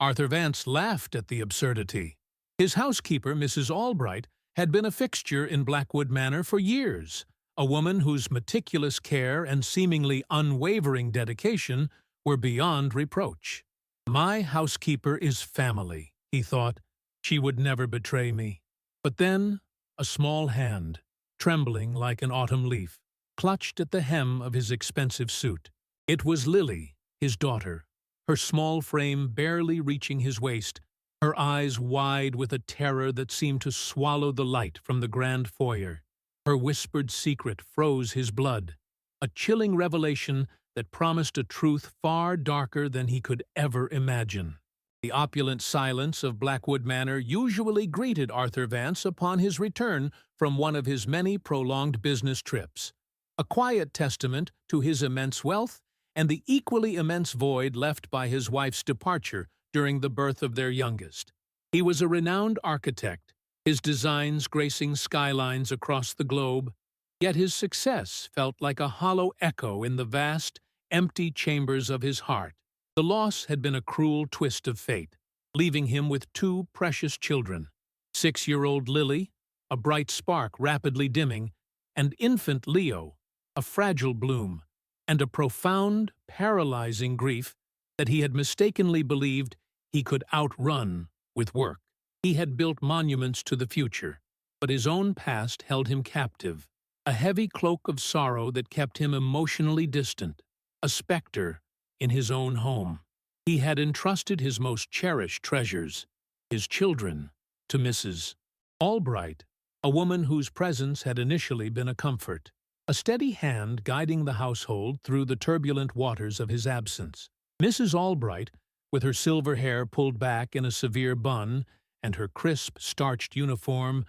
Arthur Vance laughed at the absurdity. His housekeeper, Mrs. Albright, had been a fixture in Blackwood Manor for years, a woman whose meticulous care and seemingly unwavering dedication were beyond reproach. "My housekeeper is family," he thought. "She would never betray me." But then a small hand, trembling like an autumn leaf, clutched at the hem of his expensive suit. It was Lily, his daughter, her small frame barely reaching his waist, her eyes wide with a terror that seemed to swallow the light from the grand foyer. Her whispered secret froze his blood, a chilling revelation that promised a truth far darker than he could ever imagine. The opulent silence of Blackwood Manor usually greeted Arthur Vance upon his return from one of his many prolonged business trips, a quiet testament to his immense wealth and the equally immense void left by his wife's departure during the birth of their youngest. He was a renowned architect, his designs gracing skylines across the globe, yet his success felt like a hollow echo in the vast, empty chambers of his heart. The loss had been a cruel twist of fate, leaving him with two precious children, 6-year-old Lily, a bright spark rapidly dimming, and infant Leo, a fragile bloom, and a profound, paralyzing grief that he had mistakenly believed he could outrun with work. He had built monuments to the future, but his own past held him captive, a heavy cloak of sorrow that kept him emotionally distant, a specter in his own home. He had entrusted his most cherished treasures, his children, to Mrs. Albright, a woman whose presence had initially been a comfort, a steady hand guiding the household through the turbulent waters of his absence. Mrs. Albright, with her silver hair pulled back in a severe bun and her crisp, starched uniform,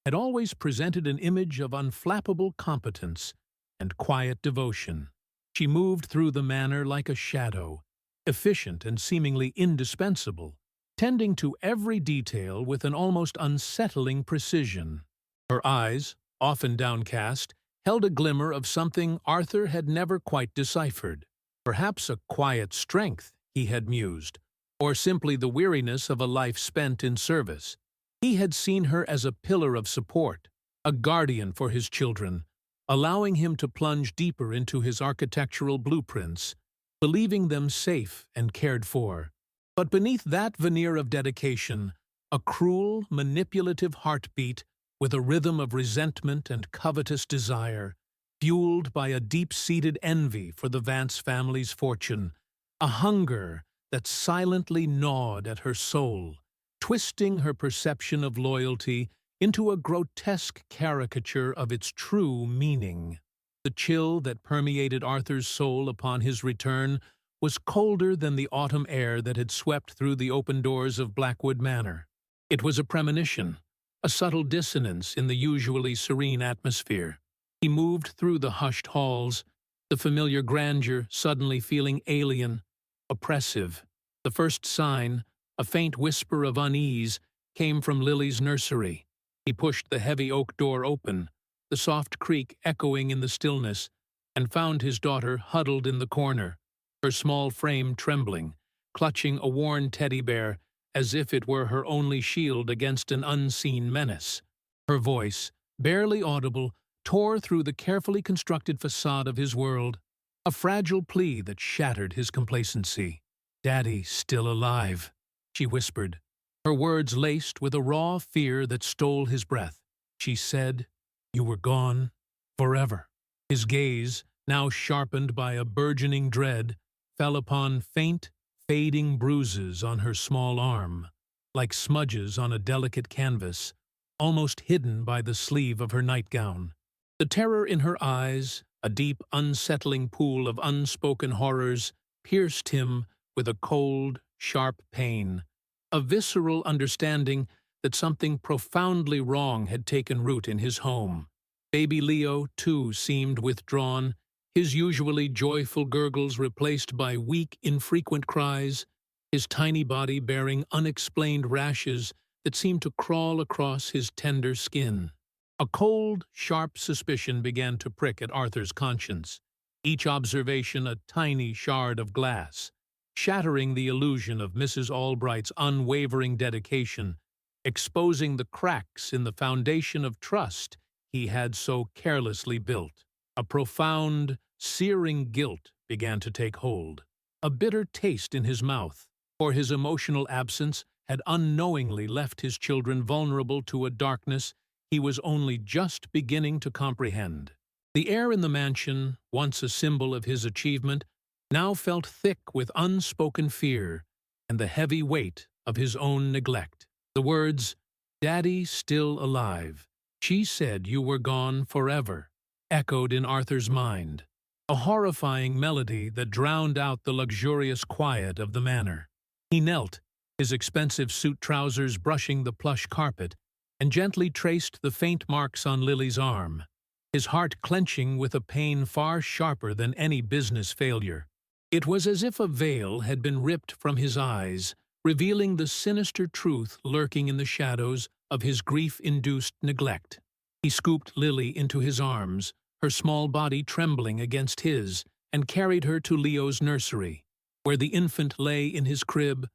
had always presented an image of unflappable competence and quiet devotion. She moved through the manor like a shadow, efficient and seemingly indispensable, tending to every detail with an almost unsettling precision. Her eyes, often downcast, held a glimmer of something Arthur had never quite deciphered. Perhaps a quiet strength, he had mused, or simply the weariness of a life spent in service. He had seen her as a pillar of support, a guardian for his children, allowing him to plunge deeper into his architectural blueprints, believing them safe and cared for. But beneath that veneer of dedication, a cruel, manipulative heartbeat with a rhythm of resentment and covetous desire, fueled by a deep-seated envy for the Vance family's fortune, a hunger that silently gnawed at her soul, twisting her perception of loyalty into a grotesque caricature of its true meaning. The chill that permeated Arthur's soul upon his return was colder than the autumn air that had swept through the open doors of Blackwood Manor. It was a premonition, a subtle dissonance in the usually serene atmosphere. He moved through the hushed halls, the familiar grandeur suddenly feeling alien, oppressive. The first sign, a faint whisper of unease, came from Lily's nursery. He pushed the heavy oak door open, the soft creak echoing in the stillness, and found his daughter huddled in the corner, her small frame trembling, clutching a worn teddy bear as if it were her only shield against an unseen menace. Her voice, barely audible, tore through the carefully constructed facade of his world, a fragile plea that shattered his complacency. "Daddy's still alive," she whispered, her words laced with a raw fear that stole his breath. She said, "You were gone forever." His gaze, now sharpened by a burgeoning dread, fell upon faint, fading bruises on her small arm, like smudges on a delicate canvas, almost hidden by the sleeve of her nightgown. The terror in her eyes, a deep, unsettling pool of unspoken horrors, pierced him with a cold, sharp pain, a visceral understanding that something profoundly wrong had taken root in his home. Baby Leo, too, seemed withdrawn, his usually joyful gurgles replaced by weak, infrequent cries, his tiny body bearing unexplained rashes that seemed to crawl across his tender skin. A cold, sharp suspicion began to prick at Arthur's conscience, each observation a tiny shard of glass, shattering the illusion of Mrs. Albright's unwavering dedication, exposing the cracks in the foundation of trust he had so carelessly built. A profound, searing guilt began to take hold, a bitter taste in his mouth, for his emotional absence had unknowingly left his children vulnerable to a darkness he was only just beginning to comprehend. The air in the mansion, once a symbol of his achievement, now felt thick with unspoken fear and the heavy weight of his own neglect. The words, "Daddy still alive. She said you were gone forever," echoed in Arthur's mind, a horrifying melody that drowned out the luxurious quiet of the manor. He knelt, his expensive suit trousers brushing the plush carpet, and gently traced the faint marks on Lily's arm, his heart clenching with a pain far sharper than any business failure. It was as if a veil had been ripped from his eyes, revealing the sinister truth lurking in the shadows of his grief-induced neglect. He scooped Lily into his arms, her small body trembling against his, and carried her to Leo's nursery, where the infant lay in his crib,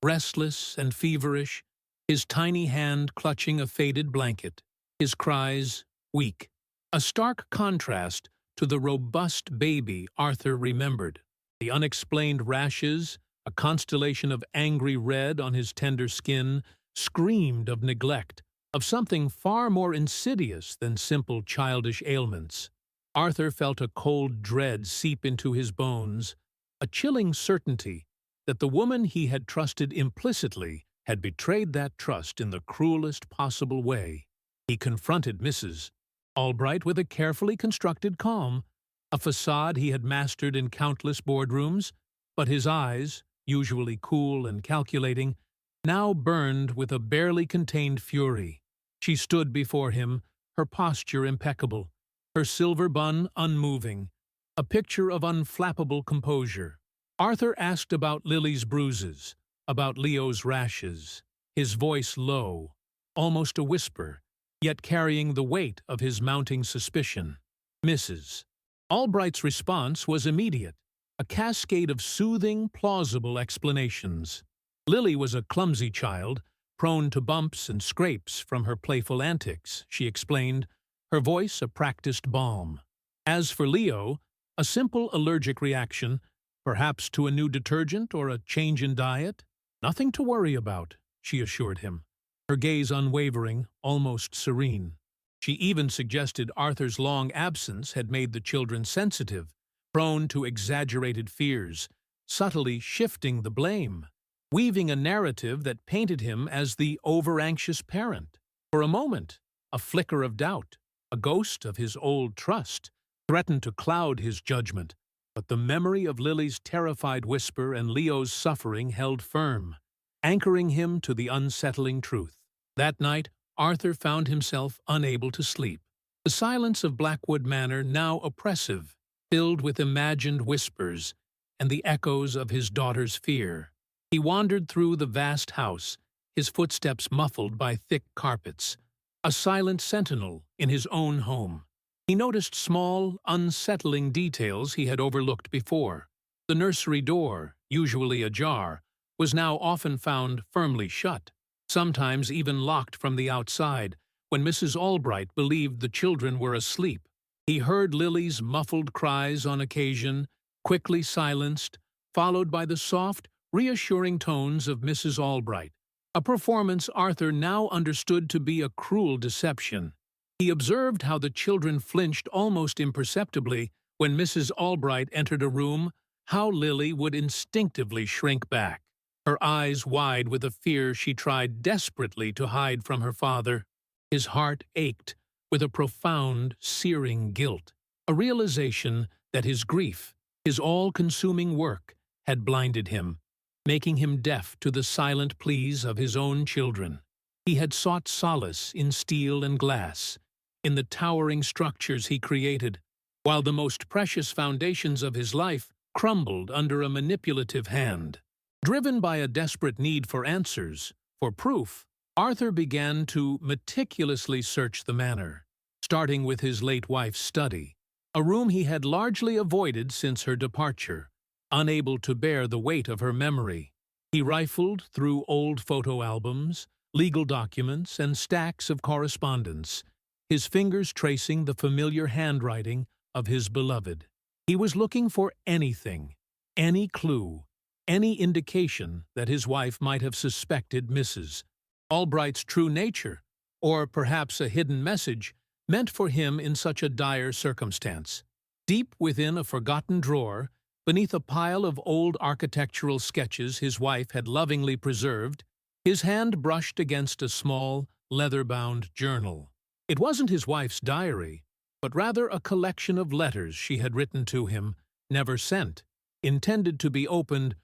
restless and feverish, his tiny hand clutching a faded blanket, his cries weak. A stark contrast to the robust baby Arthur remembered. The unexplained rashes, a constellation of angry red on his tender skin, screamed of neglect, of something far more insidious than simple childish ailments. Arthur felt a cold dread seep into his bones, a chilling certainty that the woman he had trusted implicitly had betrayed that trust in the cruelest possible way. He confronted Mrs. Albright with a carefully constructed calm, a facade he had mastered in countless boardrooms, but his eyes, usually cool and calculating, now burned with a barely contained fury. She stood before him, her posture impeccable, her silver bun unmoving, a picture of unflappable composure. Arthur asked about Lily's bruises, about Leo's rashes, his voice low, almost a whisper, yet carrying the weight of his mounting suspicion. Mrs. Albright's response was immediate, a cascade of soothing, plausible explanations. Lily was a clumsy child, prone to bumps and scrapes from her playful antics, she explained, her voice a practiced balm. As for Leo, a simple allergic reaction, perhaps to a new detergent or a change in diet. Nothing to worry about, she assured him, her gaze unwavering, almost serene. She even suggested Arthur's long absence had made the children sensitive, prone to exaggerated fears, subtly shifting the blame, weaving a narrative that painted him as the over-anxious parent. For a moment, a flicker of doubt, a ghost of his old trust, threatened to cloud his judgment, but the memory of Lily's terrified whisper and Leo's suffering held firm, anchoring him to the unsettling truth. That night, Arthur found himself unable to sleep. The silence of Blackwood Manor now oppressive, filled with imagined whispers and the echoes of his daughter's fear. He wandered through the vast house, his footsteps muffled by thick carpets, a silent sentinel in his own home. He noticed small, unsettling details he had overlooked before. The nursery door, usually ajar, was now often found firmly shut, sometimes even locked from the outside, when Mrs. Albright believed the children were asleep. He heard Lily's muffled cries on occasion, quickly silenced, followed by the soft, reassuring tones of Mrs. Albright, a performance Arthur now understood to be a cruel deception. He observed how the children flinched almost imperceptibly when Mrs. Albright entered a room, how Lily would instinctively shrink back, her eyes wide with a fear she tried desperately to hide from her father. His heart ached with a profound, searing guilt, a realization that his grief, his all-consuming work, had blinded him, making him deaf to the silent pleas of his own children. He had sought solace in steel and glass, in the towering structures he created, while the most precious foundations of his life crumbled under a manipulative hand. Driven by a desperate need for answers, for proof, Arthur began to meticulously search the manor, starting with his late wife's study, a room he had largely avoided since her departure. unable to bear the weight of her memory. He rifled through old photo albums, legal documents, and stacks of correspondence, his fingers tracing the familiar handwriting of his beloved. He was looking for anything, any clue, any indication that his wife might have suspected Mrs. Albright's true nature, or perhaps a hidden message meant for him in such a dire circumstance. Deep within a forgotten drawer, beneath a pile of old architectural sketches his wife had lovingly preserved, his hand brushed against a small, leather-bound journal. It wasn't his wife's diary, but rather a collection of letters she had written to him, never sent, intended to be opened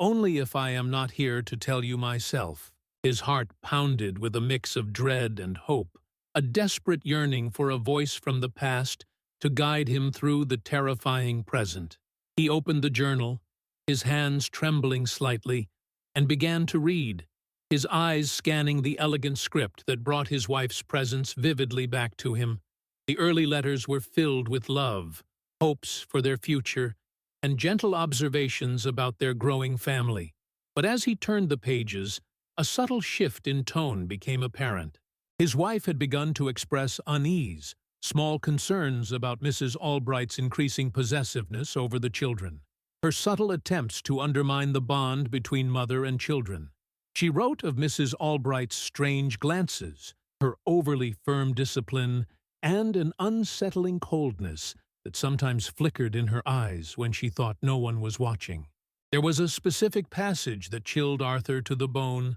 only if I am not here to tell you myself. His heart pounded with a mix of dread and hope, a desperate yearning for a voice from the past to guide him through the terrifying present. He opened the journal, his hands trembling slightly, and began to read, his eyes scanning the elegant script that brought his wife's presence vividly back to him. The early letters were filled with love, hopes for their future, and gentle observations about their growing family. But as he turned the pages, a subtle shift in tone became apparent. His wife had begun to express unease, small concerns about Mrs. Albright's increasing possessiveness over the children, her subtle attempts to undermine the bond between mother and children. She wrote of Mrs. Albright's strange glances, her overly firm discipline, and an unsettling coldness that sometimes flickered in her eyes when she thought no one was watching. There was a specific passage that chilled Arthur to the bone,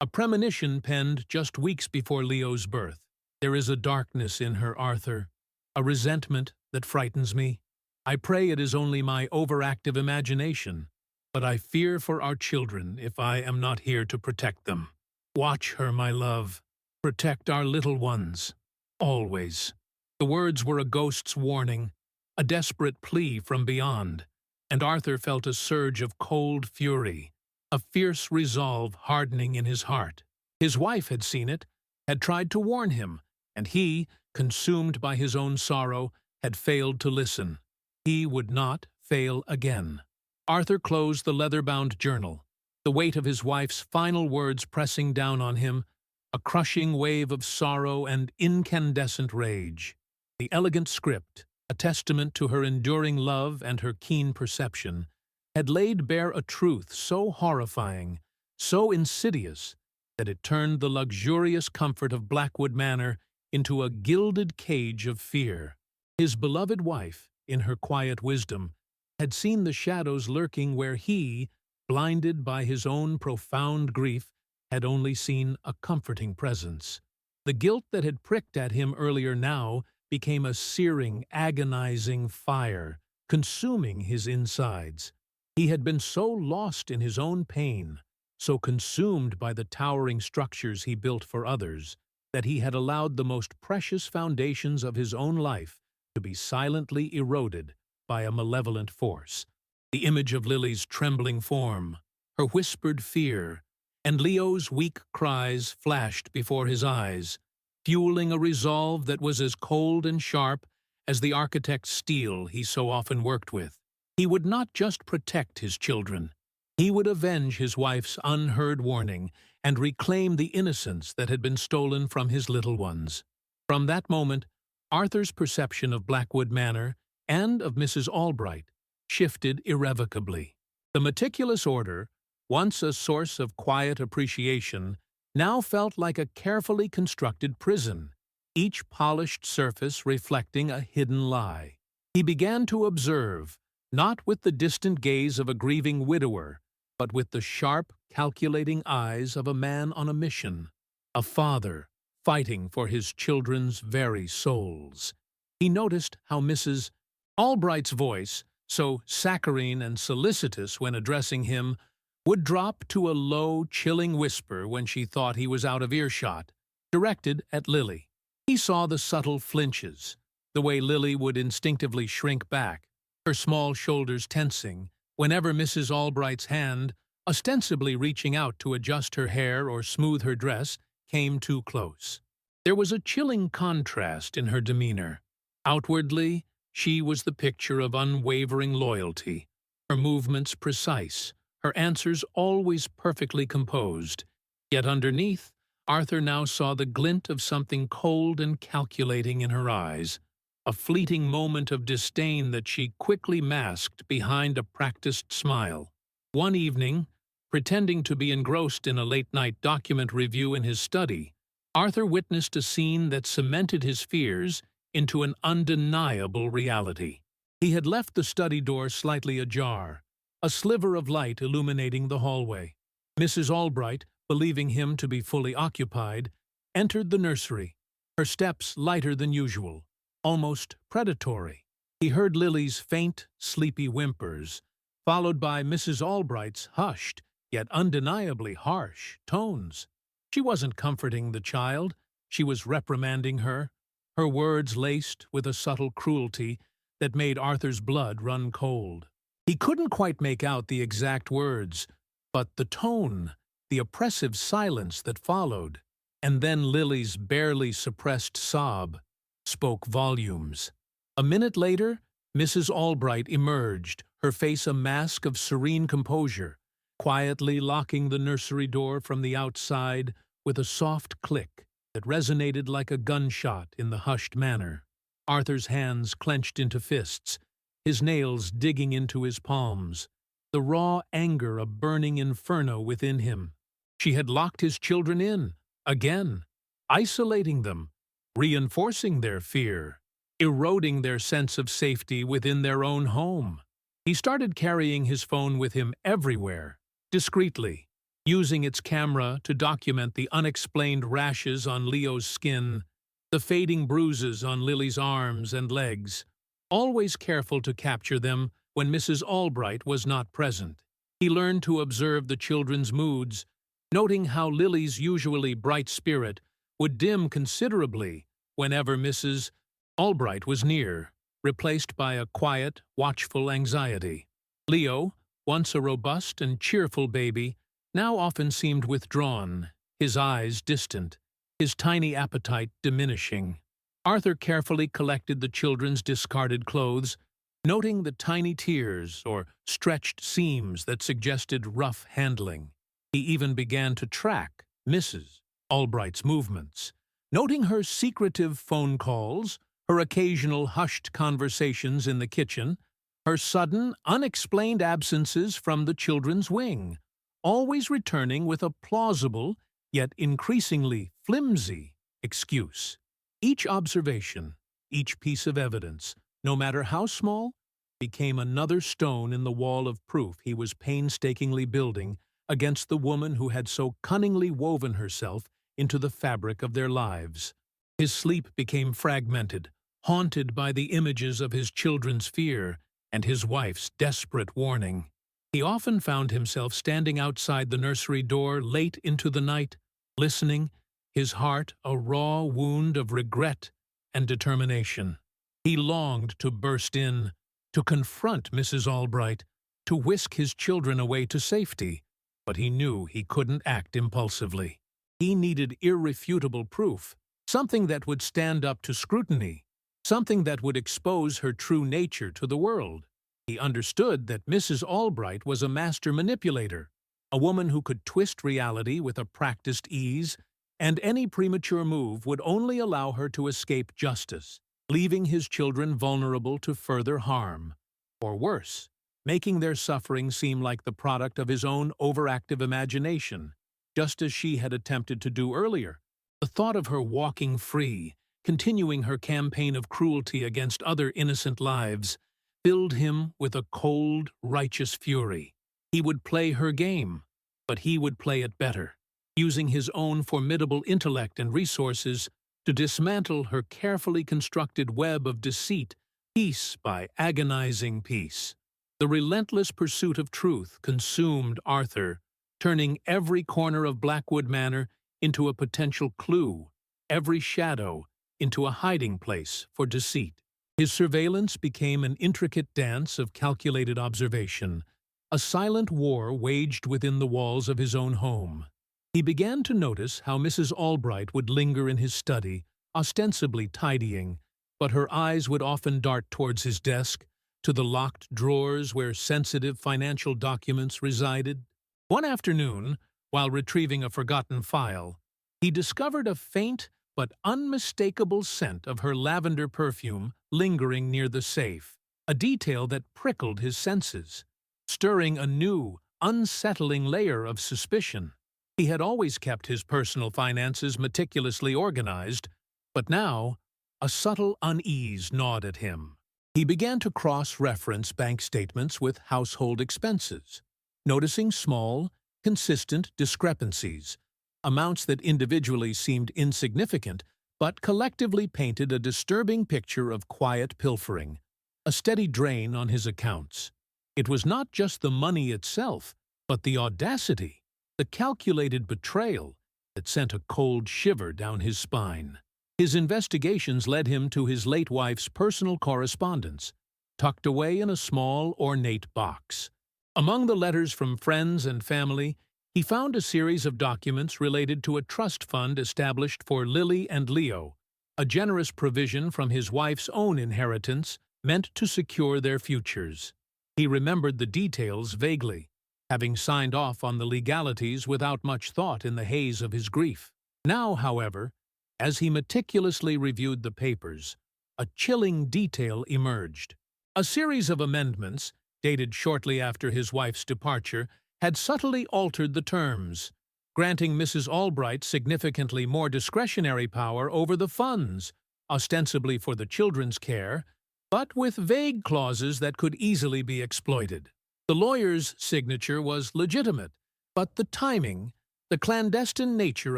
a premonition penned just weeks before Leo's birth. There is a darkness in her, Arthur, a resentment that frightens me. I pray it is only my overactive imagination, but I fear for our children if I am not here to protect them. Watch her, my love. Protect our little ones. Always. The words were a ghost's warning, a desperate plea from beyond, and Arthur felt a surge of cold fury, a fierce resolve hardening in his heart. His wife had seen it, had tried to warn him, and he, consumed by his own sorrow, had failed to listen. He would not fail again. Arthur closed the leather-bound journal, the weight of his wife's final words pressing down on him, a crushing wave of sorrow and incandescent rage. The elegant script, a testament to her enduring love and her keen perception, had laid bare a truth so horrifying, so insidious, that it turned the luxurious comfort of Blackwood Manor into a gilded cage of fear. His beloved wife, in her quiet wisdom, had seen the shadows lurking where he, blinded by his own profound grief, had only seen a comforting presence. The guilt that had pricked at him earlier now became a searing, agonizing fire, consuming his insides. He had been so lost in his own pain, so consumed by the towering structures he built for others, that he had allowed the most precious foundations of his own life to be silently eroded by a malevolent force. The image of Lily's trembling form, her whispered fear, and Leo's weak cries flashed before his eyes, fueling a resolve that was as cold and sharp as the architect's steel he so often worked with. He would not just protect his children. He would avenge his wife's unheard warning and reclaim the innocence that had been stolen from his little ones. From that moment, Arthur's perception of Blackwood Manor and of Mrs. Albright shifted irrevocably. The meticulous order, once a source of quiet appreciation, now felt like a carefully constructed prison, each polished surface reflecting a hidden lie. He began to observe, not with the distant gaze of a grieving widower, but with the sharp, calculating eyes of a man on a mission, a father fighting for his children's very souls. He noticed how Mrs. Albright's voice, so saccharine and solicitous when addressing him, would drop to a low, chilling whisper when she thought he was out of earshot, directed at Lily. He saw the subtle flinches, the way Lily would instinctively shrink back, her small shoulders tensing, whenever Mrs. Albright's hand, ostensibly reaching out to adjust her hair or smooth her dress, came too close. There was a chilling contrast in her demeanor. Outwardly, she was the picture of unwavering loyalty, her movements precise, her answers always perfectly composed. Yet underneath, Arthur now saw the glint of something cold and calculating in her eyes, a fleeting moment of disdain that she quickly masked behind a practiced smile. One evening, pretending to be engrossed in a late-night document review in his study, Arthur witnessed a scene that cemented his fears into an undeniable reality. He had left the study door slightly ajar, a sliver of light illuminating the hallway. Mrs. Albright, believing him to be fully occupied, entered the nursery, her steps lighter than usual, almost predatory. He heard Lily's faint, sleepy whimpers, followed by Mrs. Albright's hushed, yet undeniably harsh, tones. She wasn't comforting the child, she was reprimanding her, her words laced with a subtle cruelty that made Arthur's blood run cold. He couldn't quite make out the exact words, but the tone, the oppressive silence that followed, and then Lily's barely suppressed sob, spoke volumes. A minute later, Mrs. Albright emerged, her face a mask of serene composure, quietly locking the nursery door from the outside with a soft click that resonated like a gunshot in the hushed manor. Arthur's hands clenched into fists, his nails digging into his palms, the raw anger a burning inferno within him. She had locked his children in, again, isolating them, reinforcing their fear, eroding their sense of safety within their own home. He started carrying his phone with him everywhere, discreetly, using its camera to document the unexplained rashes on Leo's skin, the fading bruises on Lily's arms and legs, always careful to capture them when Mrs. Albright was not present. He learned to observe the children's moods, noting how Lily's usually bright spirit would dim considerably whenever Mrs. Albright was near, replaced by a quiet, watchful anxiety. Leo, once a robust and cheerful baby, now often seemed withdrawn, his eyes distant, his tiny appetite diminishing. Arthur carefully collected the children's discarded clothes, noting the tiny tears or stretched seams that suggested rough handling. He even began to track Mrs. Albright's movements, noting her secretive phone calls, her occasional hushed conversations in the kitchen, her sudden, unexplained absences from the children's wing, always returning with a plausible, yet increasingly flimsy, excuse. Each observation, each piece of evidence, no matter how small, became another stone in the wall of proof he was painstakingly building against the woman who had so cunningly woven herself into the fabric of their lives. His sleep became fragmented, haunted by the images of his children's fear and his wife's desperate warning. He often found himself standing outside the nursery door late into the night, listening, his heart a raw wound of regret and determination. He longed to burst in, to confront Mrs. Albright, to whisk his children away to safety, but he knew he couldn't act impulsively. He needed irrefutable proof, something that would stand up to scrutiny, something that would expose her true nature to the world. He understood that Mrs. Albright was a master manipulator, a woman who could twist reality with a practiced ease, and any premature move would only allow her to escape justice, leaving his children vulnerable to further harm, or worse, making their suffering seem like the product of his own overactive imagination, just as she had attempted to do earlier. The thought of her walking free, continuing her campaign of cruelty against other innocent lives, filled him with a cold, righteous fury. He would play her game, but he would play it better, using his own formidable intellect and resources to dismantle her carefully constructed web of deceit piece by agonizing piece. The relentless pursuit of truth consumed Arthur, turning every corner of Blackwood Manor into a potential clue, every shadow into a hiding place for deceit. His surveillance became an intricate dance of calculated observation, a silent war waged within the walls of his own home. He began to notice how Mrs. Albright would linger in his study, ostensibly tidying, but her eyes would often dart towards his desk, to the locked drawers where sensitive financial documents resided. One afternoon, while retrieving a forgotten file, he discovered a faint but unmistakable scent of her lavender perfume lingering near the safe, a detail that prickled his senses, stirring a new, unsettling layer of suspicion. He had always kept his personal finances meticulously organized, but now a subtle unease gnawed at him. He began to cross-reference bank statements with household expenses, noticing small, consistent discrepancies, amounts that individually seemed insignificant but collectively painted a disturbing picture of quiet pilfering, a steady drain on his accounts. It was not just the money itself, but the audacity, the calculated betrayal that sent a cold shiver down his spine. His investigations led him to his late wife's personal correspondence, tucked away in a small, ornate box. Among the letters from friends and family, he found a series of documents related to a trust fund established for Lily and Leo, a generous provision from his wife's own inheritance meant to secure their futures. He remembered the details vaguely, having signed off on the legalities without much thought in the haze of his grief. Now, however, as he meticulously reviewed the papers, a chilling detail emerged. A series of amendments, dated shortly after his wife's departure, had subtly altered the terms, granting Mrs. Albright significantly more discretionary power over the funds, ostensibly for the children's care, but with vague clauses that could easily be exploited. The lawyer's signature was legitimate, but the timing, the clandestine nature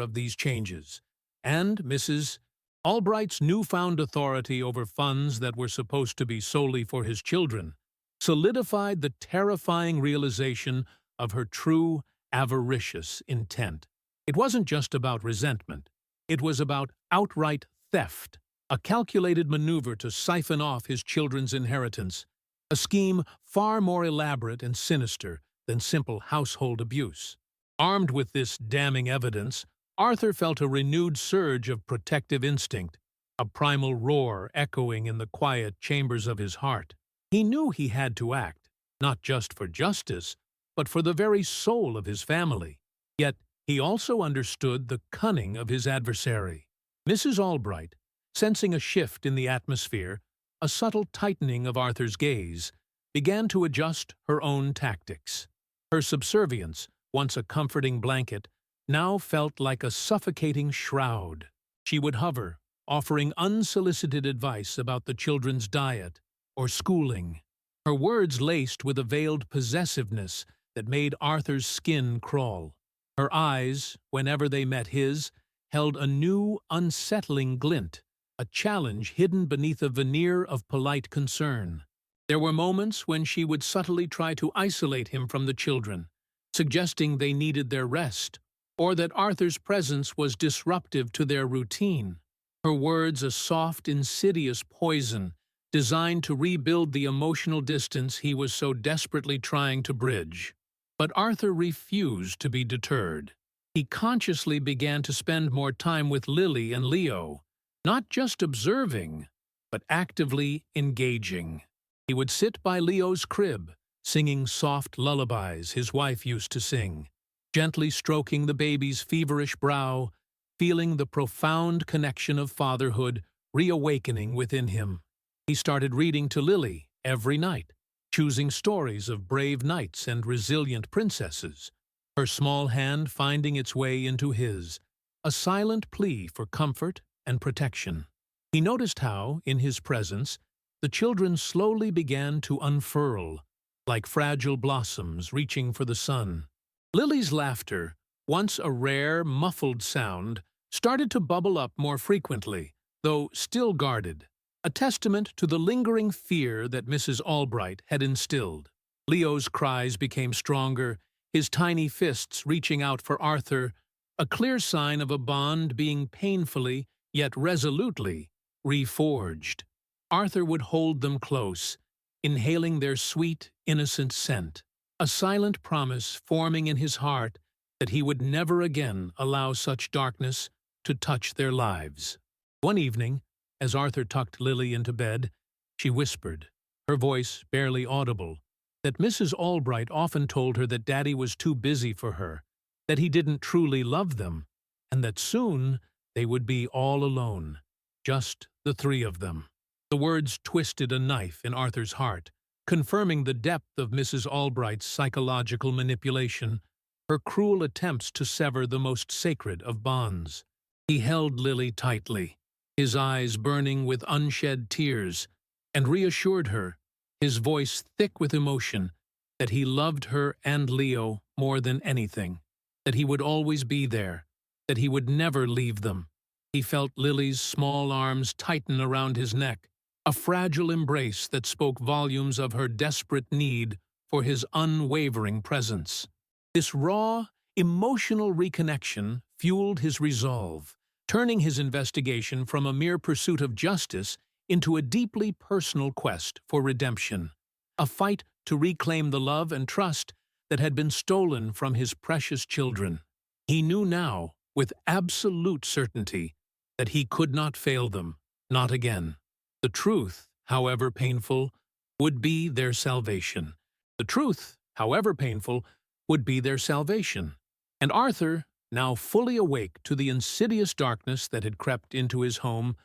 of these changes, and Mrs. Albright's newfound authority over funds that were supposed to be solely for his children, solidified the terrifying realization of her true, avaricious intent. It wasn't just about resentment. It was about outright theft, a calculated maneuver to siphon off his children's inheritance, a scheme far more elaborate and sinister than simple household abuse. Armed with this damning evidence, Arthur felt a renewed surge of protective instinct, a primal roar echoing in the quiet chambers of his heart. He knew he had to act, not just for justice, but for the very soul of his family. Yet he also understood the cunning of his adversary. Mrs. Albright, sensing a shift in the atmosphere, a subtle tightening of Arthur's gaze, began to adjust her own tactics. Her subservience, once a comforting blanket, now felt like a suffocating shroud. She would hover, offering unsolicited advice about the children's diet or schooling, her words laced with a veiled possessiveness that made Arthur's skin crawl. Her eyes, whenever they met his, held a new, unsettling glint, a challenge hidden beneath a veneer of polite concern. There were moments when she would subtly try to isolate him from the children, suggesting they needed their rest, or that Arthur's presence was disruptive to their routine. Her words a soft, insidious poison, designed to rebuild the emotional distance he was so desperately trying to bridge. But Arthur refused to be deterred. He consciously began to spend more time with Lily and Leo, not just observing, but actively engaging. He would sit by Leo's crib, singing soft lullabies his wife used to sing, gently stroking the baby's feverish brow, feeling the profound connection of fatherhood reawakening within him. He started reading to Lily every night, choosing stories of brave knights and resilient princesses, her small hand finding its way into his, a silent plea for comfort and protection. He noticed how, in his presence, the children slowly began to unfurl, like fragile blossoms reaching for the sun. Lily's laughter, once a rare, muffled sound, started to bubble up more frequently, though still guarded, a testament to the lingering fear that Mrs. Albright had instilled. Leo's cries became stronger, his tiny fists reaching out for Arthur, a clear sign of a bond being painfully, yet resolutely, reforged. Arthur would hold them close, inhaling their sweet, innocent scent, a silent promise forming in his heart that he would never again allow such darkness to touch their lives. One evening, as Arthur tucked Lily into bed, she whispered, her voice barely audible, that Mrs. Albright often told her that Daddy was too busy for her, that he didn't truly love them, and that soon they would be all alone, just the three of them. The words twisted a knife in Arthur's heart, confirming the depth of Mrs. Albright's psychological manipulation, her cruel attempts to sever the most sacred of bonds. He held Lily tightly, his eyes burning with unshed tears, and reassured her, his voice thick with emotion, that he loved her and Leo more than anything, that he would always be there, that he would never leave them. He felt Lily's small arms tighten around his neck, a fragile embrace that spoke volumes of her desperate need for his unwavering presence. This raw, emotional reconnection fueled his resolve, turning his investigation from a mere pursuit of justice into a deeply personal quest for redemption, a fight to reclaim the love and trust that had been stolen from his precious children. He knew now, with absolute certainty, that he could not fail them, not again. The truth, however painful, would be their salvation. The truth, however painful, would be their salvation. And Arthur, now fully awake to the insidious darkness that had crept into his home,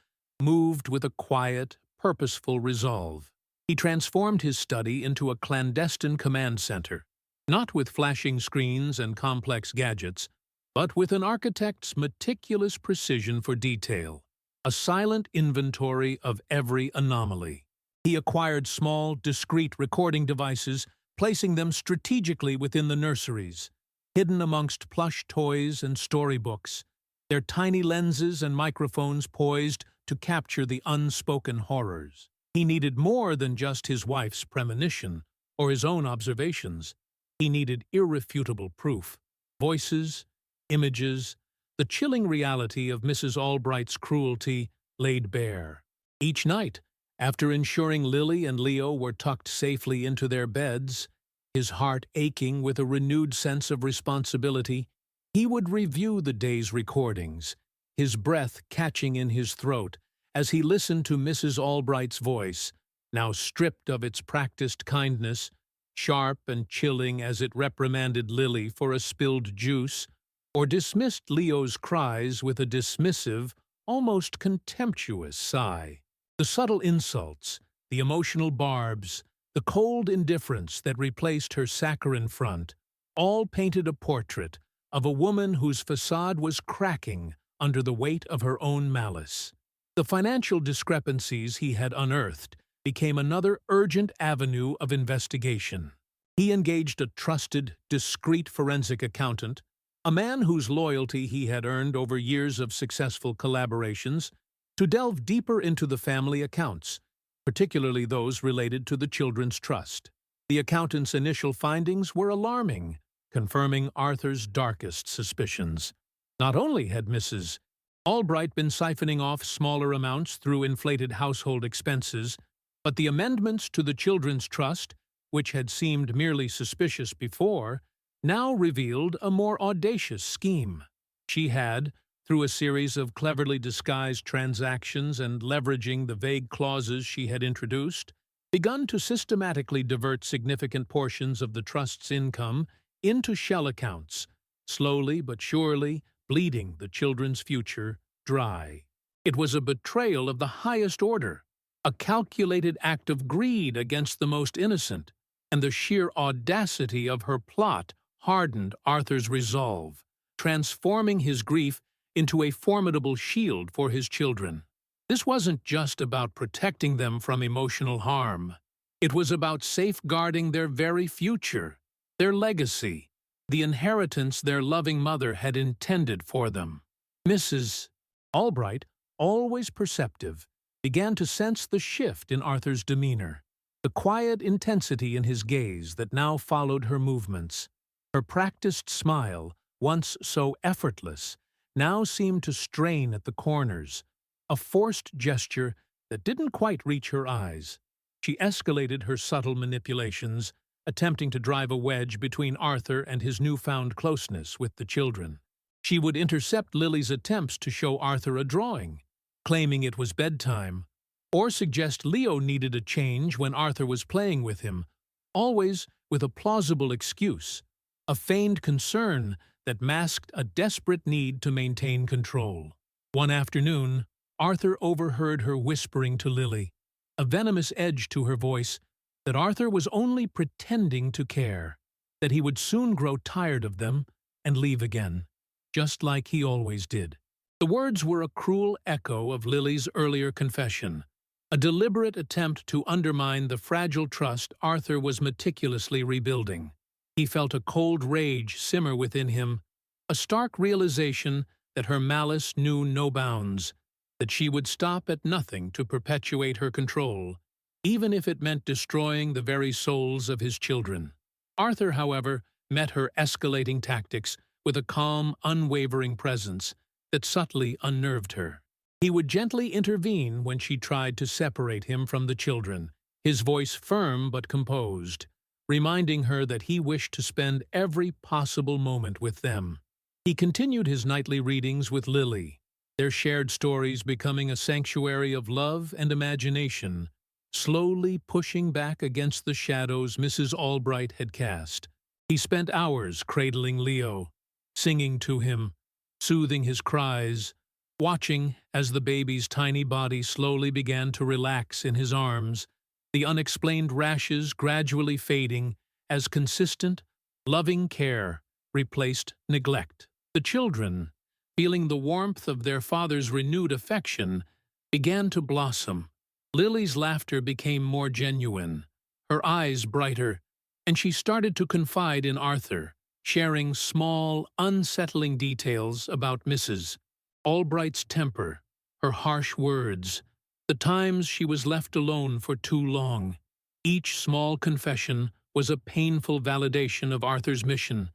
moved with a quiet, purposeful resolve. He transformed his study into a clandestine command center, not with flashing screens and complex gadgets, but with an architect's meticulous precision for detail, a silent inventory of every anomaly. He acquired small, discreet recording devices, placing them strategically within the nurseries, hidden amongst plush toys and storybooks, their tiny lenses and microphones poised to capture the unspoken horrors. He needed more than just his wife's premonition or his own observations. He needed irrefutable proof, voices, images, the chilling reality of Mrs. Albright's cruelty laid bare. Each night, after ensuring Lily and Leo were tucked safely into their beds, his heart aching with a renewed sense of responsibility, he would review the day's recordings, his breath catching in his throat as he listened to Mrs. Albright's voice, now stripped of its practiced kindness, sharp and chilling as it reprimanded Lily for a spilled juice, or dismissed Leo's cries with a dismissive, almost contemptuous sigh. The subtle insults, the emotional barbs, the cold indifference that replaced her saccharine front, all painted a portrait of a woman whose facade was cracking under the weight of her own malice. The financial discrepancies he had unearthed became another urgent avenue of investigation. He engaged a trusted, discreet forensic accountant, a man whose loyalty he had earned over years of successful collaborations, to delve deeper into the family accounts, particularly those related to the children's trust. The accountant's initial findings were alarming, confirming Arthur's darkest suspicions. Not only had Mrs. Albright been siphoning off smaller amounts through inflated household expenses, but the amendments to the children's trust, which had seemed merely suspicious before, now revealed a more audacious scheme. She had, through a series of cleverly disguised transactions and leveraging the vague clauses she had introduced, begun to systematically divert significant portions of the trust's income into shell accounts, slowly but surely bleeding the children's future dry. It was a betrayal of the highest order, a calculated act of greed against the most innocent, and the sheer audacity of her plot hardened Arthur's resolve, transforming his grief into a formidable shield for his children. This wasn't just about protecting them from emotional harm. It was about safeguarding their very future, their legacy, the inheritance their loving mother had intended for them. Mrs. Albright, always perceptive, began to sense the shift in Arthur's demeanor, the quiet intensity in his gaze that now followed her movements. Her practiced smile, once so effortless, now seemed to strain at the corners, a forced gesture that didn't quite reach her eyes. She escalated her subtle manipulations, attempting to drive a wedge between Arthur and his newfound closeness with the children. She would intercept Lily's attempts to show Arthur a drawing, claiming it was bedtime, or suggest Leo needed a change when Arthur was playing with him, always with a plausible excuse, a feigned concern that masked a desperate need to maintain control. One afternoon, Arthur overheard her whispering to Lily, a venomous edge to her voice, that Arthur was only pretending to care, that he would soon grow tired of them and leave again, just like he always did. The words were a cruel echo of Lily's earlier confession, a deliberate attempt to undermine the fragile trust Arthur was meticulously rebuilding. He felt a cold rage simmer within him, a stark realization that her malice knew no bounds, that she would stop at nothing to perpetuate her control, even if it meant destroying the very souls of his children. Arthur, however, met her escalating tactics with a calm, unwavering presence that subtly unnerved her. He would gently intervene when she tried to separate him from the children, his voice firm but composed, reminding her that he wished to spend every possible moment with them. He continued his nightly readings with Lily, their shared stories becoming a sanctuary of love and imagination, slowly pushing back against the shadows Mrs. Albright had cast. He spent hours cradling Leo, singing to him, soothing his cries, watching as the baby's tiny body slowly began to relax in his arms, the unexplained rashes gradually fading as consistent, loving care replaced neglect. The children, feeling the warmth of their father's renewed affection, began to blossom. Lily's laughter became more genuine, her eyes brighter, and she started to confide in Arthur, sharing small, unsettling details about Mrs. Albright's temper, her harsh words, the times she was left alone for too long. Each small confession was a painful validation of Arthur's mission,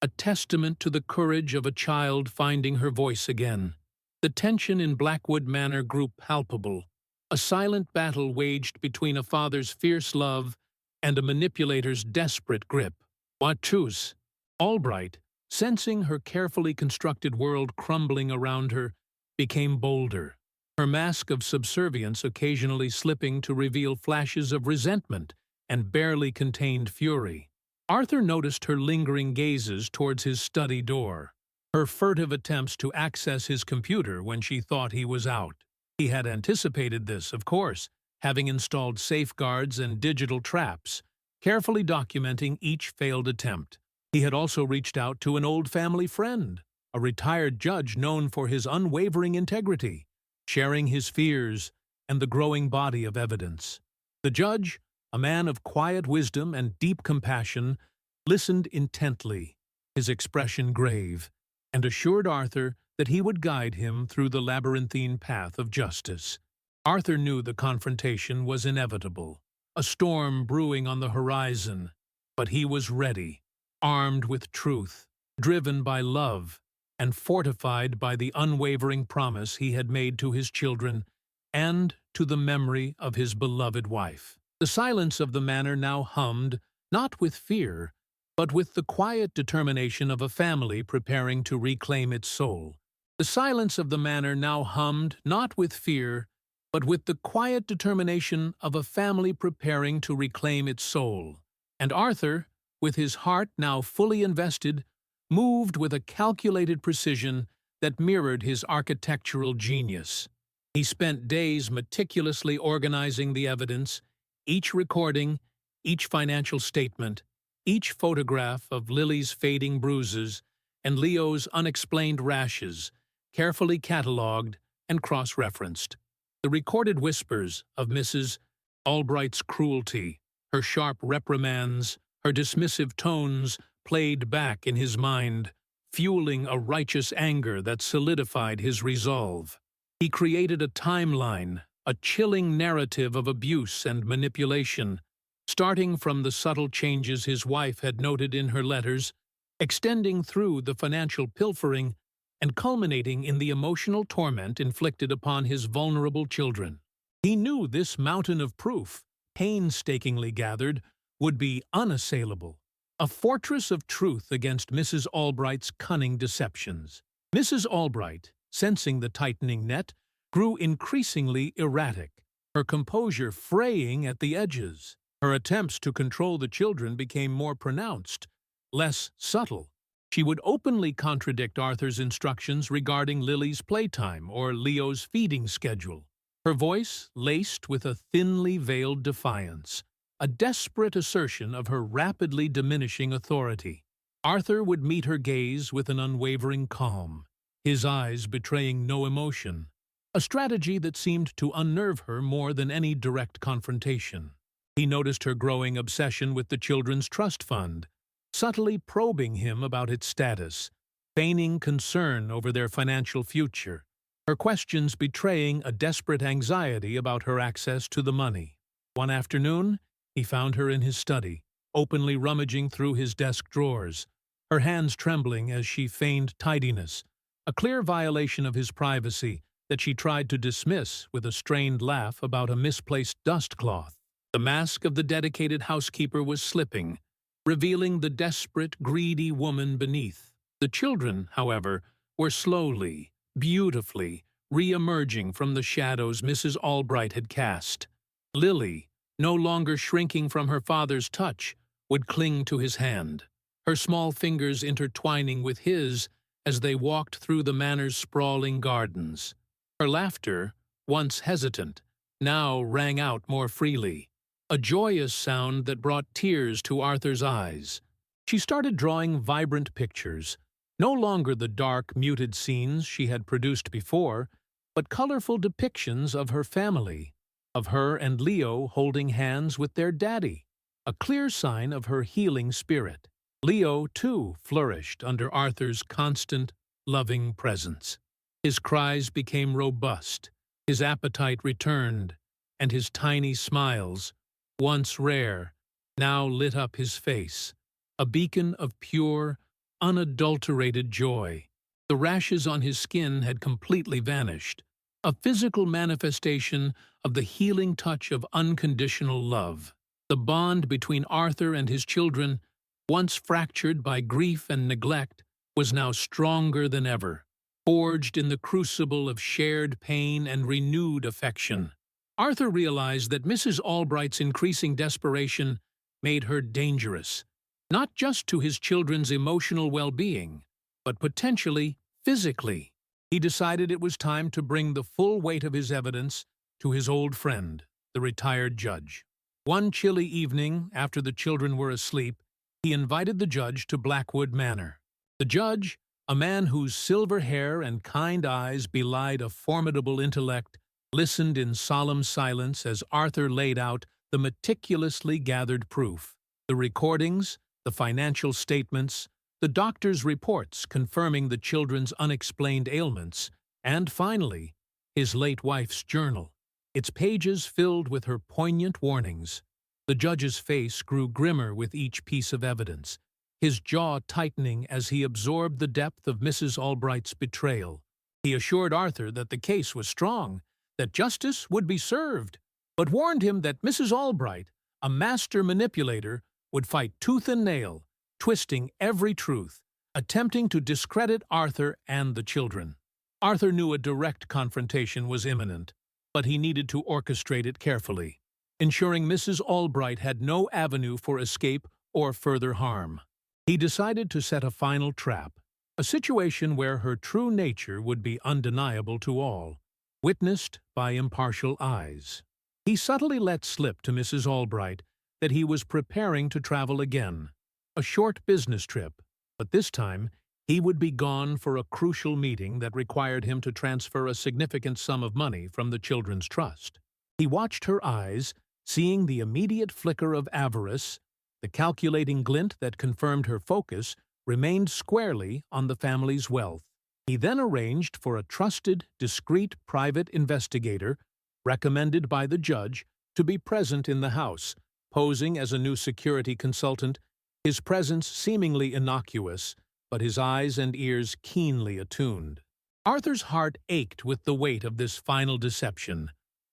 a testament to the courage of a child finding her voice again. The tension in Blackwood Manor grew palpable, a silent battle waged between a father's fierce love and a manipulator's desperate grip. Watus Albright, sensing her carefully constructed world crumbling around her, became bolder, her mask of subservience occasionally slipping to reveal flashes of resentment and barely contained fury. Arthur noticed her lingering gazes towards his study door, her furtive attempts to access his computer when she thought he was out. He had anticipated this, of course, having installed safeguards and digital traps, carefully documenting each failed attempt. He had also reached out to an old family friend, a retired judge known for his unwavering integrity, sharing his fears and the growing body of evidence. The judge, a man of quiet wisdom and deep compassion, listened intently, his expression grave, and assured Arthur that he would guide him through the labyrinthine path of justice. Arthur knew the confrontation was inevitable, a storm brewing on the horizon, but he was ready, armed with truth, driven by love, and fortified by the unwavering promise he had made to his children and to the memory of his beloved wife. The silence of the manor now hummed, not with fear, but with the quiet determination of a family preparing to reclaim its soul. The silence of the manor now hummed, not with fear, but with the quiet determination of a family preparing to reclaim its soul. And Arthur, with his heart now fully invested, moved with a calculated precision that mirrored his architectural genius. He spent days meticulously organizing the evidence, each recording, each financial statement, each photograph of Lily's fading bruises and Leo's unexplained rashes, carefully catalogued and cross-referenced. The recorded whispers of Mrs. Albright's cruelty, her sharp reprimands, her dismissive tones played back in his mind, fueling a righteous anger that solidified his resolve. He created a timeline, a chilling narrative of abuse and manipulation, starting from the subtle changes his wife had noted in her letters, extending through the financial pilfering, and culminating in the emotional torment inflicted upon his vulnerable children. He knew this mountain of proof, painstakingly gathered, would be unassailable, a fortress of truth against Mrs. Albright's cunning deceptions. Mrs. Albright, sensing the tightening net, grew increasingly erratic, her composure fraying at the edges. Her attempts to control the children became more pronounced, less subtle. She would openly contradict Arthur's instructions regarding Lily's playtime or Leo's feeding schedule, her voice laced with a thinly veiled defiance, a desperate assertion of her rapidly diminishing authority. Arthur would meet her gaze with an unwavering calm, his eyes betraying no emotion, a strategy that seemed to unnerve her more than any direct confrontation. He noticed her growing obsession with the children's trust fund, subtly probing him about its status, feigning concern over their financial future, her questions betraying a desperate anxiety about her access to the money. One afternoon, he found her in his study, openly rummaging through his desk drawers, her hands trembling as she feigned tidiness, a clear violation of his privacy that she tried to dismiss with a strained laugh about a misplaced dust cloth. The mask of the dedicated housekeeper was slipping, revealing the desperate, greedy woman beneath. The children, however, were slowly, beautifully, re-emerging from the shadows Mrs. Albright had cast. Lily, no longer shrinking from her father's touch, would cling to his hand, her small fingers intertwining with his as they walked through the manor's sprawling gardens. Her laughter, once hesitant, now rang out more freely, a joyous sound that brought tears to Arthur's eyes. She started drawing vibrant pictures, no longer the dark, muted scenes she had produced before, but colorful depictions of her family, of her and Leo holding hands with their daddy, a clear sign of her healing spirit. Leo, too, flourished under Arthur's constant, loving presence. His cries became robust, his appetite returned, and his tiny smiles, once rare, now lit up his face, a beacon of pure, unadulterated joy. The rashes on his skin had completely vanished, a physical manifestation of the healing touch of unconditional love. The bond between Arthur and his children, once fractured by grief and neglect, was now stronger than ever, forged in the crucible of shared pain and renewed affection. Arthur realized that Mrs. Albright's increasing desperation made her dangerous, not just to his children's emotional well-being, but potentially physically. He decided it was time to bring the full weight of his evidence to his old friend, the retired judge. One chilly evening, after the children were asleep, he invited the judge to Blackwood Manor. The judge, a man whose silver hair and kind eyes belied a formidable intellect, listened in solemn silence as Arthur laid out the meticulously gathered proof, the recordings, the financial statements, the doctor's reports confirming the children's unexplained ailments, and finally, his late wife's journal, its pages filled with her poignant warnings. The judge's face grew grimmer with each piece of evidence, his jaw tightening as he absorbed the depth of Mrs. Albright's betrayal. He assured Arthur that the case was strong, that justice would be served, but warned him that Mrs. Albright, a master manipulator, would fight tooth and nail, twisting every truth, attempting to discredit Arthur and the children. Arthur knew a direct confrontation was imminent, but he needed to orchestrate it carefully, ensuring Mrs. Albright had no avenue for escape or further harm. He decided to set a final trap, a situation where her true nature would be undeniable to all, witnessed by impartial eyes. He subtly let slip to Mrs. Albright that he was preparing to travel again, a short business trip, but this time he would be gone for a crucial meeting that required him to transfer a significant sum of money from the children's trust. He watched her eyes, seeing the immediate flicker of avarice. The calculating glint that confirmed her focus remained squarely on the family's wealth. He then arranged for a trusted, discreet private investigator, recommended by the judge, to be present in the house, posing as a new security consultant, his presence seemingly innocuous, but his eyes and ears keenly attuned. Arthur's heart ached with the weight of this final deception,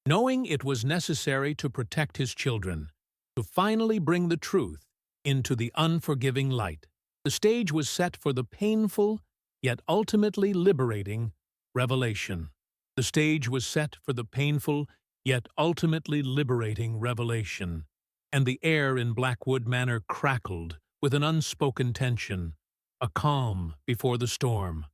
knowing it was necessary to protect his children, to finally bring the truth into the unforgiving light. The stage was set for the painful, yet ultimately liberating, revelation. The stage was set for the painful, yet ultimately liberating revelation, and the air in Blackwood Manor crackled with an unspoken tension, a calm before the storm.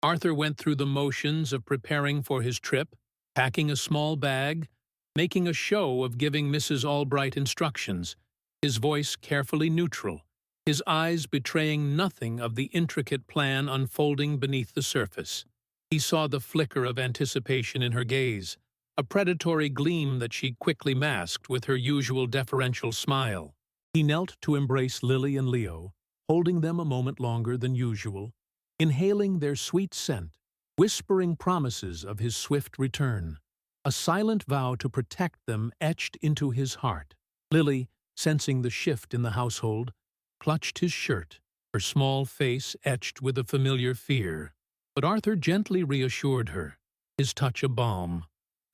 Arthur went through the motions of preparing for his trip, packing a small bag, making a show of giving Mrs. Albright instructions, his voice carefully neutral, his eyes betraying nothing of the intricate plan unfolding beneath the surface. He saw the flicker of anticipation in her gaze, a predatory gleam that she quickly masked with her usual deferential smile. He knelt to embrace Lily and Leo, holding them a moment longer than usual, inhaling their sweet scent, whispering promises of his swift return, a silent vow to protect them etched into his heart. Lily, sensing the shift in the household, clutched his shirt, her small face etched with a familiar fear. But Arthur gently reassured her, his touch a balm,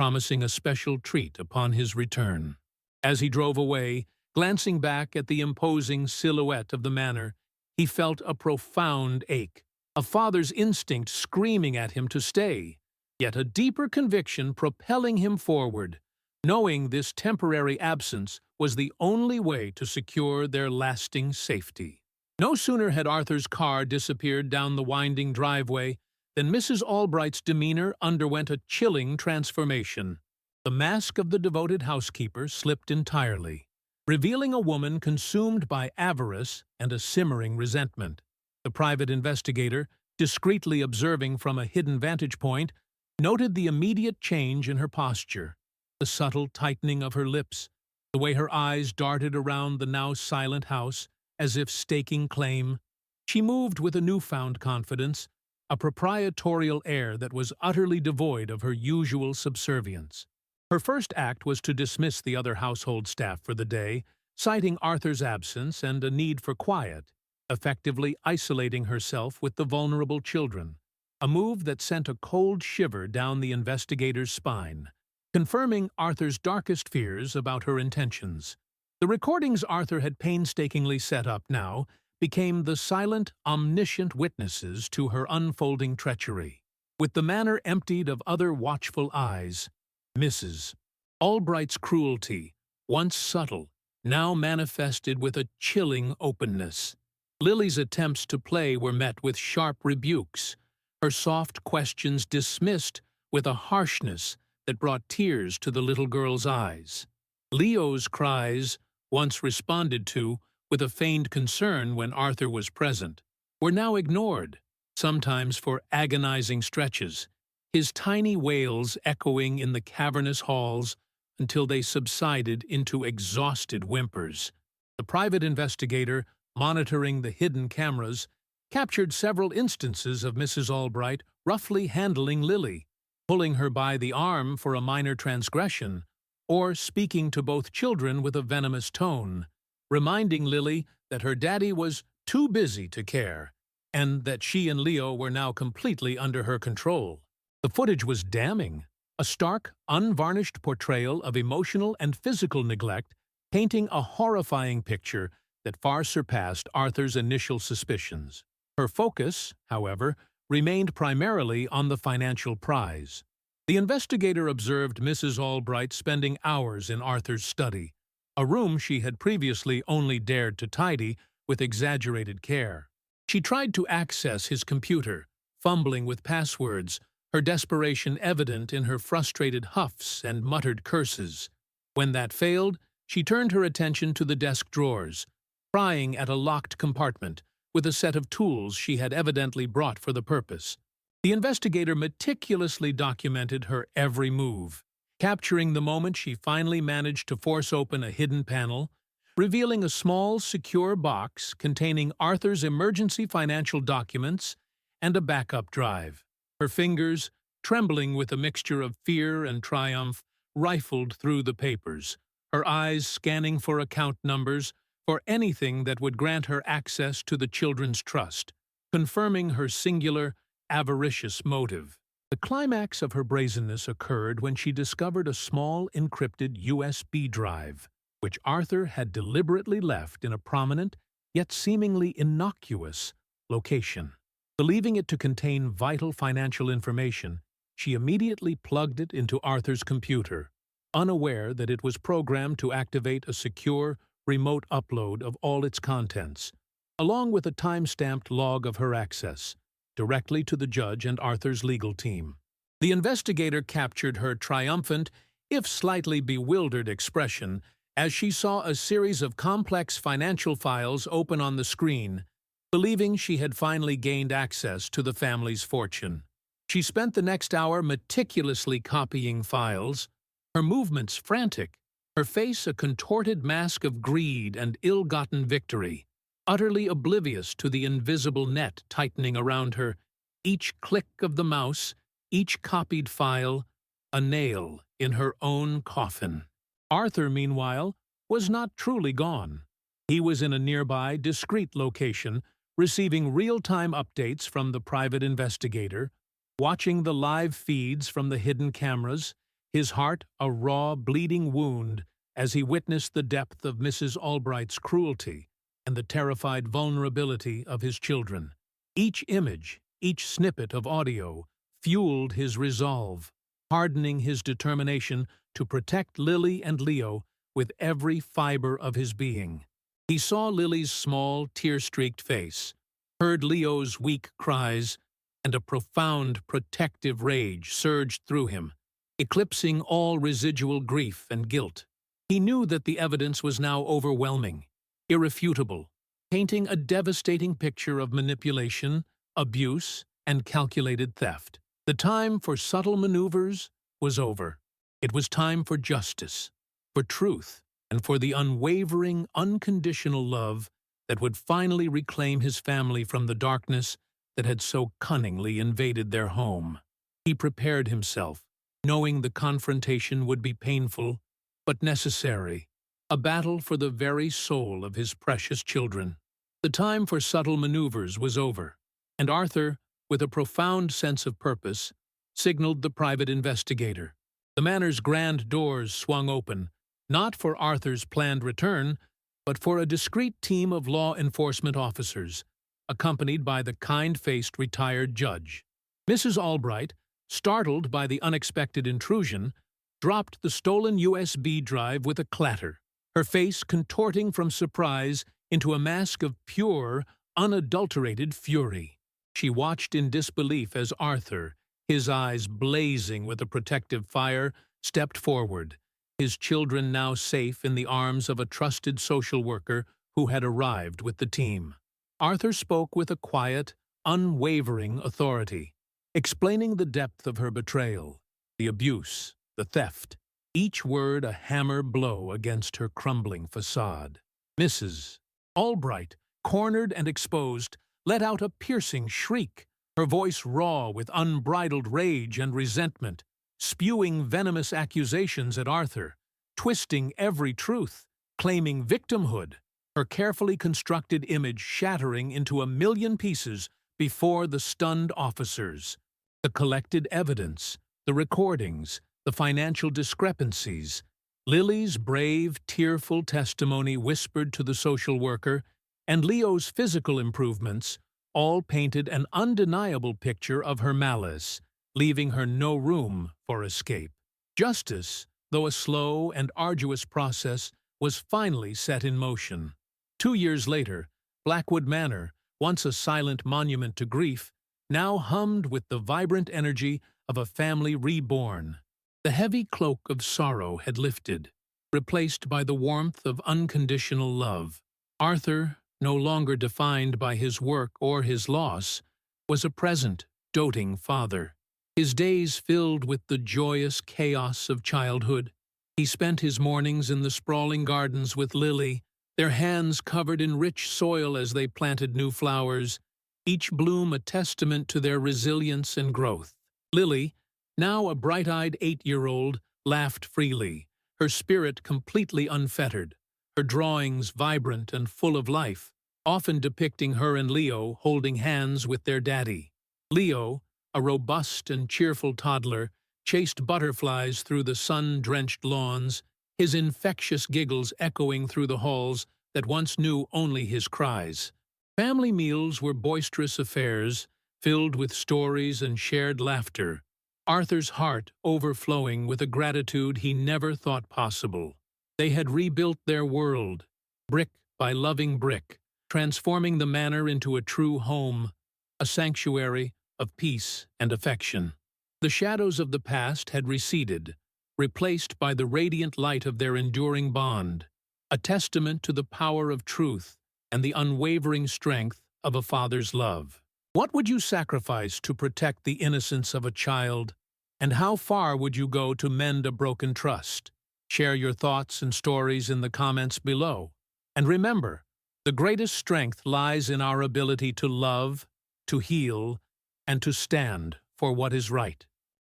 promising a special treat upon his return. As he drove away, glancing back at the imposing silhouette of the manor, he felt a profound ache, a father's instinct screaming at him to stay, yet a deeper conviction propelling him forward, knowing this temporary absence was the only way to secure their lasting safety. No sooner had Arthur's car disappeared down the winding driveway than Mrs. Albright's demeanor underwent a chilling transformation. The mask of the devoted housekeeper slipped entirely, revealing a woman consumed by avarice and a simmering resentment. The private investigator, discreetly observing from a hidden vantage point, noted the immediate change in her posture, the subtle tightening of her lips, the way her eyes darted around the now silent house as if staking claim. She moved with a newfound confidence, a proprietorial air that was utterly devoid of her usual subservience. Her first act was to dismiss the other household staff for the day, citing Arthur's absence and a need for quiet, effectively isolating herself with the vulnerable children, a move that sent a cold shiver down the investigator's spine, confirming Arthur's darkest fears about her intentions. The recordings Arthur had painstakingly set up now became the silent, omniscient witnesses to her unfolding treachery. With the manor emptied of other watchful eyes, Mrs. Albright's cruelty, once subtle, now manifested with a chilling openness. Lily's attempts to play were met with sharp rebukes, her soft questions dismissed with a harshness that brought tears to the little girl's eyes. Leo's cries, once responded to with a feigned concern when Arthur was present, were now ignored, sometimes for agonizing stretches, his tiny wails echoing in the cavernous halls until they subsided into exhausted whimpers. The private investigator, monitoring the hidden cameras, captured several instances of Mrs. Albright roughly handling Lily, pulling her by the arm for a minor transgression, or speaking to both children with a venomous tone, reminding Lily that her daddy was too busy to care, and that she and Leo were now completely under her control. The footage was damning, a stark, unvarnished portrayal of emotional and physical neglect, painting a horrifying picture that far surpassed Arthur's initial suspicions. Her focus, however, remained primarily on the financial prize. The investigator observed Mrs. Albright spending hours in Arthur's study, a room she had previously only dared to tidy with exaggerated care. She tried to access his computer, fumbling with passwords, her desperation evident in her frustrated huffs and muttered curses. When that failed, she turned her attention to the desk drawers, prying at a locked compartment with a set of tools she had evidently brought for the purpose. The investigator meticulously documented her every move, capturing the moment she finally managed to force open a hidden panel, revealing a small, secure box containing Arthur's emergency financial documents and a backup drive. Her fingers, trembling with a mixture of fear and triumph, rifled through the papers, her eyes scanning for account numbers, for anything that would grant her access to the children's trust, confirming her singular, avaricious motive. The climax of her brazenness occurred when she discovered a small encrypted USB drive, which Arthur had deliberately left in a prominent, yet seemingly innocuous, location. Believing it to contain vital financial information, she immediately plugged it into Arthur's computer, unaware that it was programmed to activate a secure, remote upload of all its contents, along with a time-stamped log of her access, directly to the judge and Arthur's legal team. The investigator captured her triumphant, if slightly bewildered expression as she saw a series of complex financial files open on the screen, believing she had finally gained access to the family's fortune. She spent the next hour meticulously copying files, her movements frantic, her face a contorted mask of greed and ill-gotten victory, utterly oblivious to the invisible net tightening around her, each click of the mouse, each copied file, a nail in her own coffin. Arthur, meanwhile, was not truly gone. He was in a nearby, discreet location, receiving real-time updates from the private investigator, watching the live feeds from the hidden cameras, his heart a raw, bleeding wound as he witnessed the depth of Mrs. Albright's cruelty and the terrified vulnerability of his children. Each image, each snippet of audio, fueled his resolve, hardening his determination to protect Lily and Leo with every fiber of his being. He saw Lily's small, tear-streaked face, heard Leo's weak cries, and a profound, protective rage surged through him, eclipsing all residual grief and guilt. He knew that the evidence was now overwhelming, irrefutable, painting a devastating picture of manipulation, abuse, and calculated theft. The time for subtle maneuvers was over. It was time for justice, for truth, and for the unwavering, unconditional love that would finally reclaim his family from the darkness that had so cunningly invaded their home. He prepared himself, knowing the confrontation would be painful, but necessary, a battle for the very soul of his precious children. The time for subtle maneuvers was over, and Arthur, with a profound sense of purpose, signaled the private investigator. The manor's grand doors swung open, not for Arthur's planned return, but for a discreet team of law enforcement officers, accompanied by the kind-faced retired judge. Mrs. Albright, startled by the unexpected intrusion, dropped the stolen USB drive with a clatter, her face contorting from surprise into a mask of pure, unadulterated fury. She watched in disbelief as Arthur, his eyes blazing with a protective fire, stepped forward, his children now safe in the arms of a trusted social worker who had arrived with the team. Arthur spoke with a quiet, unwavering authority, explaining the depth of her betrayal, the abuse, the theft, each word a hammer blow against her crumbling facade. Mrs. Albright, cornered and exposed, let out a piercing shriek, her voice raw with unbridled rage and resentment, spewing venomous accusations at Arthur, twisting every truth, claiming victimhood, her carefully constructed image shattering into a million pieces before the stunned officers. The collected evidence, the recordings, the financial discrepancies, Lily's brave, tearful testimony whispered to the social worker, and Leo's physical improvements all painted an undeniable picture of her malice, leaving her no room for escape. Justice, though a slow and arduous process, was finally set in motion. 2 years later, Blackwood Manor, once a silent monument to grief, now hummed with the vibrant energy of a family reborn. The heavy cloak of sorrow had lifted, replaced by the warmth of unconditional love. Arthur, no longer defined by his work or his loss, was a present, doting father. His days filled with the joyous chaos of childhood. He spent his mornings in the sprawling gardens with Lily, their hands covered in rich soil as they planted new flowers, each bloom a testament to their resilience and growth. Lily, now a bright-eyed 8-year-old, laughed freely, her spirit completely unfettered, her drawings vibrant and full of life, often depicting her and Leo holding hands with their daddy. Leo, a robust and cheerful toddler, chased butterflies through the sun-drenched lawns, his infectious giggles echoing through the halls that once knew only his cries. Family meals were boisterous affairs, filled with stories and shared laughter, Arthur's heart overflowing with a gratitude he never thought possible. They had rebuilt their world, brick by loving brick, transforming the manor into a true home, a sanctuary of peace and affection. The shadows of the past had receded, replaced by the radiant light of their enduring bond, a testament to the power of truth and the unwavering strength of a father's love. What would you sacrifice to protect the innocence of a child, and how far would you go to mend a broken trust? Share your thoughts and stories in the comments below. And remember, the greatest strength lies in our ability to love, to heal, and to stand for what is right.